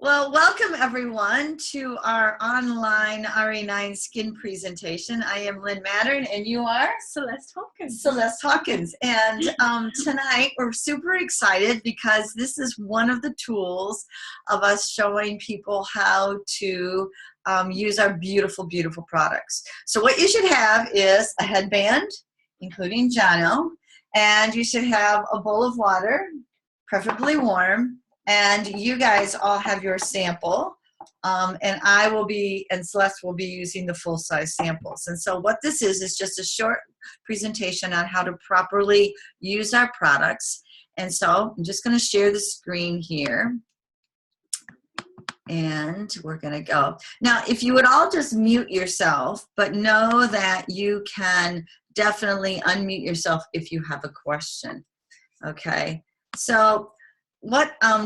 Well, welcome everyone to our online RE9 skin presentation. I am Lynn Mattern and you are? Celeste Hawkins. Celeste Hawkins. And tonight we're super excited because this is one of the tools of us showing people how to use our beautiful, beautiful products. So what you should have is a headband, including Jono, and you should have a bowl of water, preferably warm. And you guys all have your sample, and I will be, and Celeste will be using the full-size samples. And so what this is just a short presentation on how to properly use our products. And so I'm just going to share the screen here, and we're going to go. Now, if you would all just mute yourself, but know that you can definitely unmute yourself if you have a question. Okay, so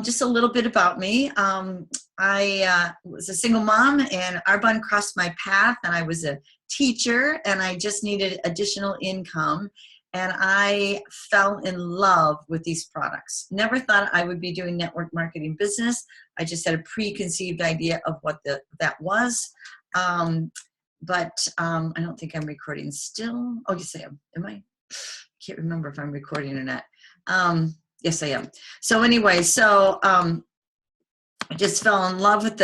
just a little bit about me. I was a single mom and Arbonne crossed my path, and I was a teacher and I just needed additional income, and I fell in love with these products. Never thought I would be doing network marketing business. I just had a preconceived idea of what that was. But I don't think I'm recording still. Oh, yes I am. Am I? Can't remember if I'm recording or not. Yes, I am. So anyway, I just fell in love with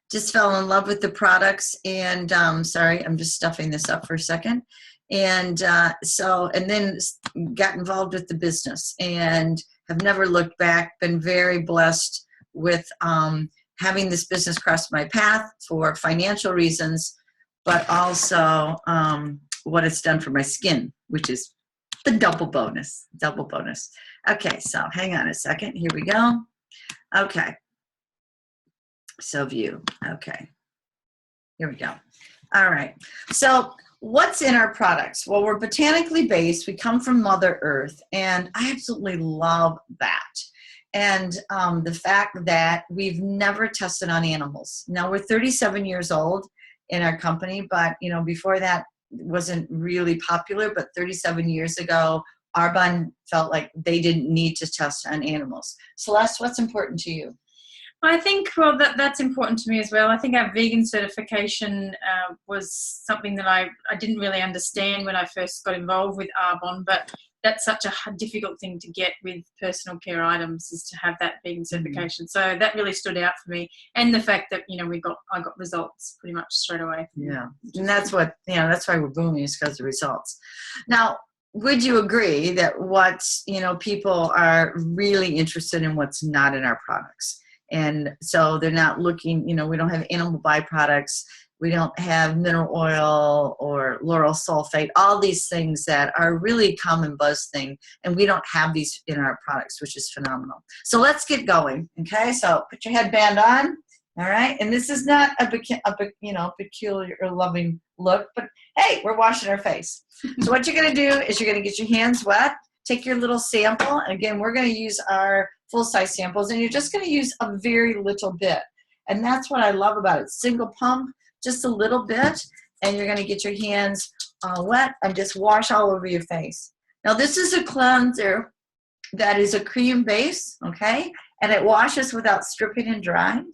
just fell in love with the products, and sorry, I'm just stuffing this up for a second. And then got involved with the business and have never looked back, been very blessed with having this business cross my path for financial reasons, but also what it's done for my skin, which is the double bonus. Okay, so hang on a second. Here we go. Okay. So view. Okay. Here we go. All right. So what's in our products? Well, we're botanically based. We come from Mother Earth, and I absolutely love that. And the fact that we've never tested on animals. Now, we're 37 years old in our company, but before that, wasn't really popular, but 37 years ago, Arbonne felt like they didn't need to test on animals. Celeste, what's important to you? I think, well, that's important to me as well. I think our vegan certification was something that I didn't really understand when I first got involved with Arbonne, but that's such a difficult thing to get with personal care items, is to have that vegan certification. So that really stood out for me, and the fact that I got results pretty much straight away. Yeah, and that's what that's why we're booming, is because of results. Now, would you agree that people are really interested in what's not in our products? And so they're not looking, we don't have animal byproducts, we don't have mineral oil or lauryl sulfate, all these things that are really common buzz thing, and we don't have these in our products, which is phenomenal. So let's get going, okay? So put your headband on, all right? And this is not a peculiar or loving look, but hey, we're washing our face. So what you're gonna do is you're gonna get your hands wet, take your little sample. Again, we're gonna use our full-size samples, and you're just gonna use a very little bit. And that's what I love about it. Single pump, just a little bit, and you're gonna get your hands wet and just wash all over your face. Now, this is a cleanser that is a cream base, okay? And it washes without stripping and drying.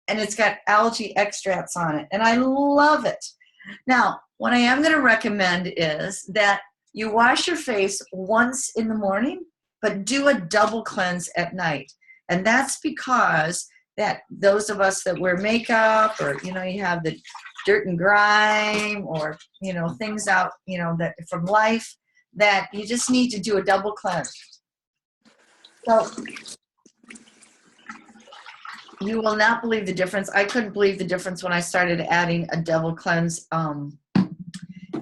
And it's got algae extracts on it, and I love it. Now, what I am gonna recommend is that you wash your face once in the morning, but do a double cleanse at night. And that's because that those of us that wear makeup, or you have the dirt and grime, or things out that from life, that you just need to do a double cleanse. So you will not believe the difference. I couldn't believe the difference when I started adding a double cleanse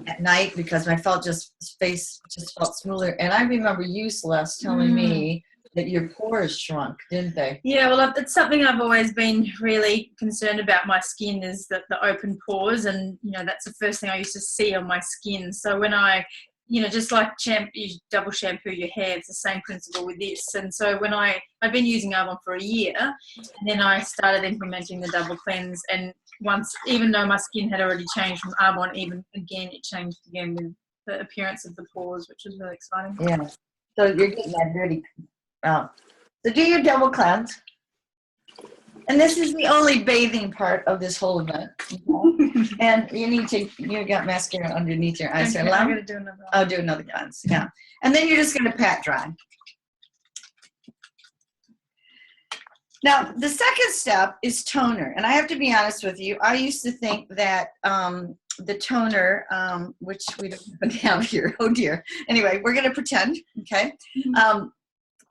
at night, because my face just felt smoother. And I remember you, Celeste, telling me that your pores shrunk, didn't they? Yeah, well, it's something I've always been really concerned about my skin, is that the open pores, and that's the first thing I used to see on my skin. So when I just like you double shampoo your hair, it's the same principle with this. And so when I've been using Arbonne for a year, and then I started implementing the double cleanse, and even though my skin had already changed from Arbonne, it changed again with the appearance of the pores, which was really exciting. Yeah. So you're getting that dirty. So do your double cleanse. And this is the only bathing part of this whole event. Okay? And you got mascara underneath your eyes. Okay, I'm going to do another one. I'll do another cleanse. Yeah. And then you're just going to pat dry. Now, the second step is toner. And I have to be honest with you, I used to think that the toner, which we don't have here, oh dear. Anyway, we're going to pretend, okay?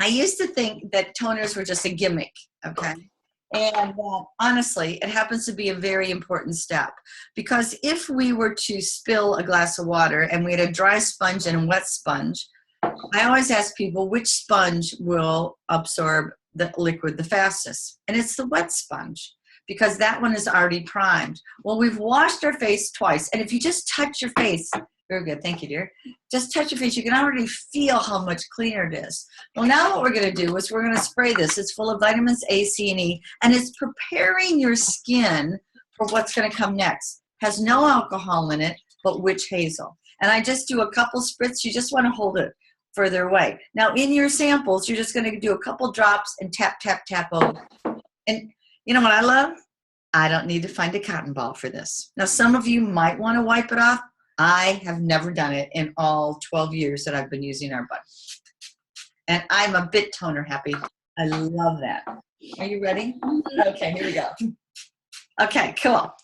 I used to think that toners were just a gimmick, okay? And honestly, it happens to be a very important step, because if we were to spill a glass of water and we had a dry sponge and a wet sponge, I always ask people which sponge will absorb the liquid the fastest, and it's the wet sponge, because that one is already primed. Well, we've washed our face twice, and if you just touch your face, very good, thank you, dear. Just touch your face, you can already feel how much cleaner it is. Well, now what we're going to do is we're going to spray this. It's full of vitamins A, C, and E, and it's preparing your skin for what's going to come next. Has no alcohol in it, but witch hazel. And I just do a couple spritz. You just want to hold it further away. Now, in your samples, you're just going to do a couple drops and tap, tap, tap over. And you know what I love? I don't need to find a cotton ball for this. Now, some of you might want to wipe it off. I have never done it in all 12 years that I've been using our bud. And I'm a bit toner happy. I love that. Are you ready? Okay, here we go. Okay, cool. All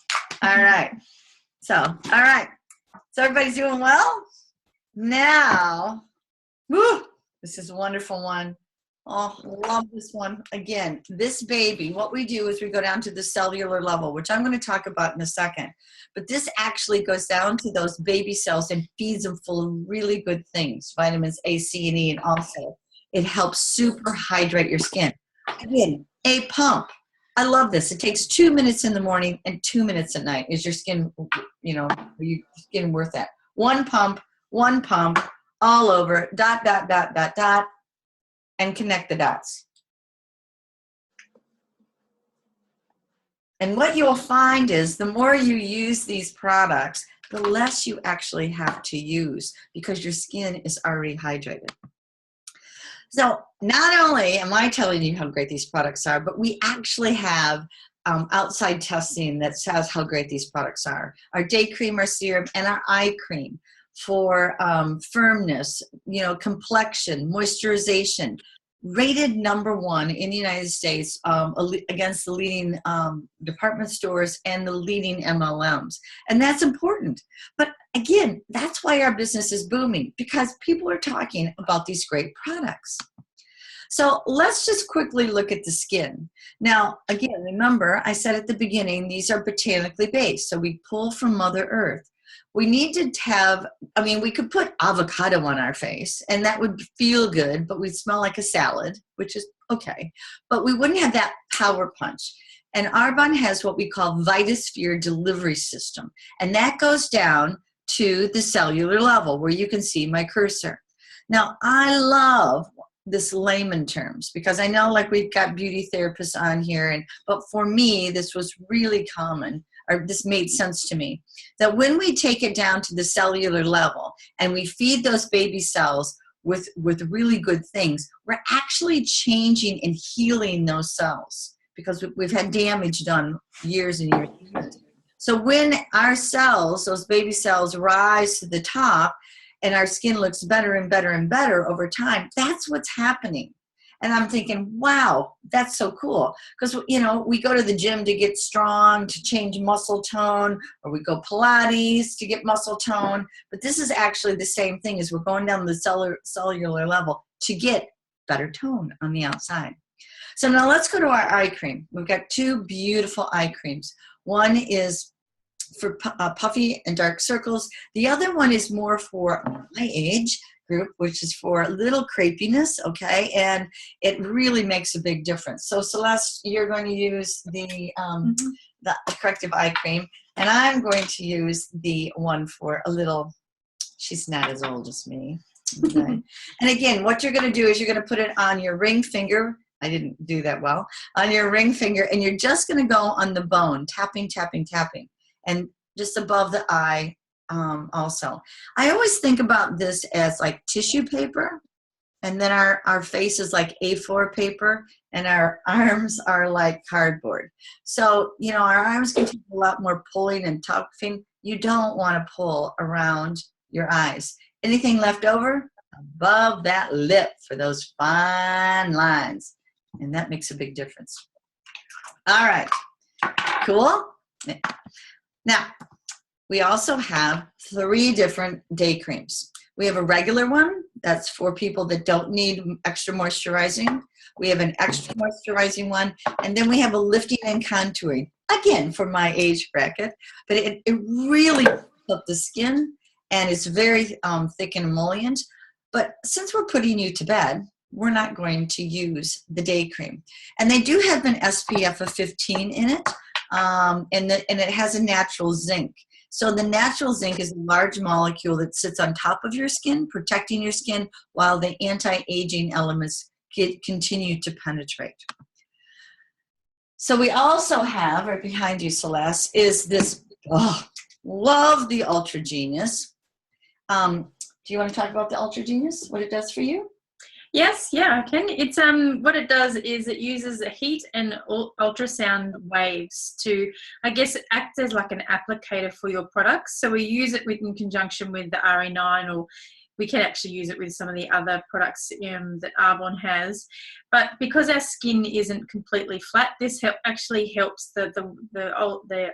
right. So everybody's doing well? Now, woo, this is a wonderful one. Oh, love this one. Again, this baby, what we do is we go down to the cellular level, which I'm going to talk about in a second. But this actually goes down to those baby cells and feeds them full of really good things, vitamins A, C, and E, and also it helps super hydrate your skin. Again, a pump. I love this. It takes 2 minutes in the morning and 2 minutes at night. Is your skin, your skin worth that? One pump, all over, dot, dot, dot, dot, dot, and connect the dots. And what you'll find is the more you use these products, the less you actually have to use, because your skin is already hydrated. So not only am I telling you how great these products are, but we actually have outside testing that says how great these products are. Our day cream, our serum, and our eye cream for firmness, complexion, moisturization, rated #1 in the United States against the leading department stores and the leading MLMs. And that's important. But again, that's why our business is booming, because people are talking about these great products. So let's just quickly look at the skin. Now, again, remember, I said at the beginning, these are botanically based. So we pull from Mother Earth. We need to have, we could put avocado on our face and that would feel good, but we'd smell like a salad, which is okay. But we wouldn't have that power punch. And Arbonne has what we call Vitasphere delivery system. And that goes down to the cellular level where you can see my cursor. Now, I love this layman terms, because I know like we've got beauty therapists on here, but for me, this was really common, or this made sense to me, that when we take it down to the cellular level and we feed those baby cells with really good things, we're actually changing and healing those cells, because we've had damage done years and years and years. So when our cells, those baby cells, rise to the top and our skin looks better and better and better over time, that's what's happening. And I'm thinking, wow, that's so cool. Because, we go to the gym to get strong, to change muscle tone, or we go Pilates to get muscle tone. But this is actually the same thing, as we're going down the cellular level to get better tone on the outside. So now let's go to our eye cream. We've got 2 beautiful eye creams. One is for puffy and dark circles. The other one is more for my age group, which is for little crepiness, okay? And it really makes a big difference. So Celeste, you're going to use the corrective eye cream, and I'm going to use the one for a little, she's not as old as me. Okay? And again, what you're going to do is you're going to put it on your ring finger. I didn't do that well. On your ring finger, and you're just going to go on the bone, tapping, tapping, tapping. And just above the eye also. I always think about this as like tissue paper, and then our face is like A4 paper, and our arms are like cardboard. So, you know, our arms can take a lot more pulling and tucking. You don't want to pull around your eyes. Anything left over above that lip for those fine lines. And that makes a big difference. All right, cool. Now, we also have 3 different day creams. We have a regular one, that's for people that don't need extra moisturizing. We have an extra moisturizing one, and then we have a lifting and contouring, again, for my age bracket, but it really picks up the skin, and it's very thick and emollient. But since we're putting you to bed, we're not going to use the day cream. And they do have an SPF of 15 in it, and it has a natural zinc. So the natural zinc is a large molecule that sits on top of your skin, protecting your skin, while the anti-aging elements continue to penetrate. So we also have, right behind you, Celeste, is this, love the Ultra Genius. Do you want to talk about the Ultra Genius, what it does for you? Yes, yeah, I can. It's what it does is it uses heat and ultrasound waves to, I guess, act as like an applicator for your products. So we use it in conjunction with the RE9, or we can actually use it with some of the other products that Arbonne has. But because our skin isn't completely flat, this actually helps the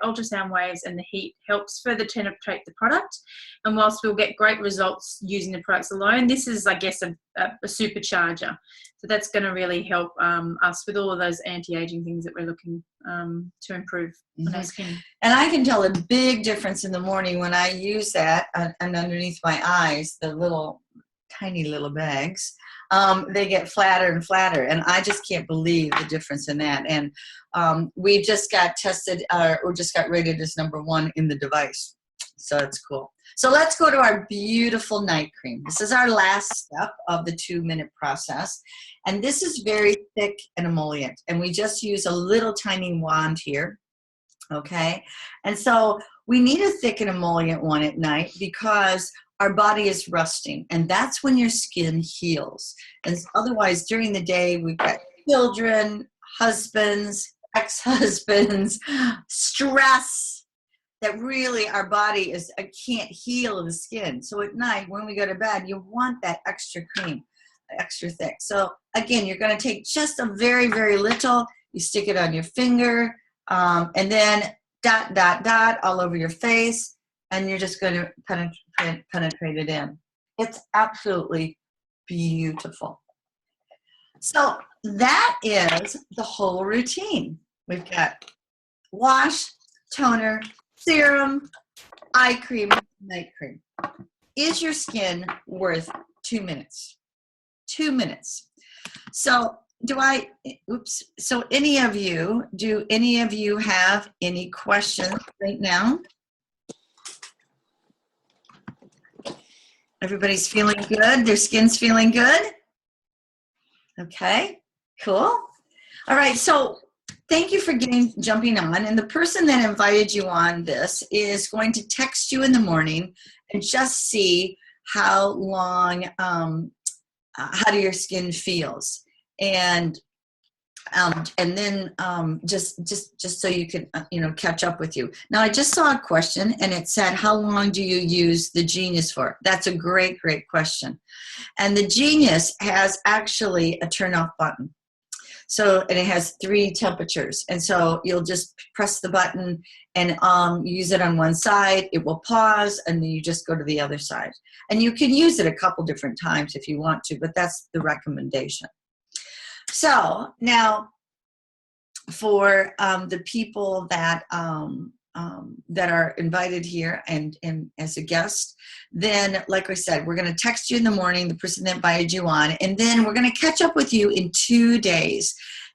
ultrasound waves, and the heat helps further penetrate the product. And whilst we'll get great results using the products alone, this is, I guess, a supercharger. So that's going to really help us with all of those anti-aging things that we're looking to improve on our skin. And I can tell a big difference in the morning when I use that, and underneath my eyes, the little tiny little bags, they get flatter and flatter, and I just can't believe the difference in that. And we just got tested, or just got rated as #1 in the device, so it's cool. So let's go to our beautiful night cream. This is our last step of the 2-minute process, and this is very thick and emollient, and we just use a little tiny wand here. Okay, and so we need a thick and emollient one at night because our body is rusting, and that's when your skin heals. And otherwise, during the day, we've got children, husbands, ex-husbands, stress, that really our body can't heal the skin. So at night, when we go to bed, you want that extra cream, extra thick. So again, you're going to take just a very, very little, you stick it on your finger, and then dot, dot, dot all over your face, and you're just going to penetrate it in. It's absolutely beautiful. So that is the whole routine. We've got wash, toner, serum, eye cream, night cream. Is your skin worth 2 minutes? 2 minutes. So do any of you have any questions right now? Everybody's feeling good? Their skin's feeling good? Okay, cool. All right, so thank you for jumping on. And the person that invited you on this is going to text you in the morning and just see how long, how your skin feels. And then just so you can catch up with you. Now I just saw a question, and it said, how long do you use the Genius for? That's a great question. And the Genius has actually a turn off button. So, and it has 3 temperatures. And so you'll just press the button and use it on one side, it will pause, and then you just go to the other side. And you can use it a couple different times if you want to, but that's the recommendation. So now for the people that are invited here and as a guest, then like I said, we're going to text you in the morning, the person that invited you on, and then we're going to catch up with you in 2 days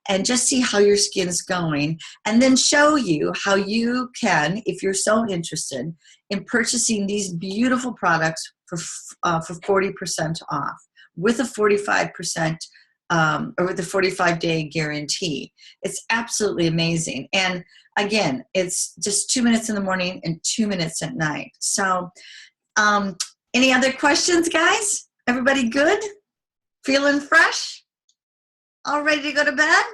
and just see how your skin's going, and then show you how you can, if you're so interested in purchasing these beautiful products for 40% off with a 45% or with a 45-day guarantee. It's absolutely amazing. And again, it's just 2 minutes in the morning and 2 minutes at night. So any other questions, guys? Everybody good? Feeling fresh? All ready to go to bed?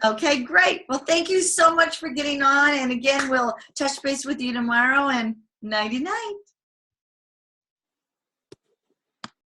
Okay, great. Well, thank you so much for getting on. And again, we'll touch base with you tomorrow, and nighty night.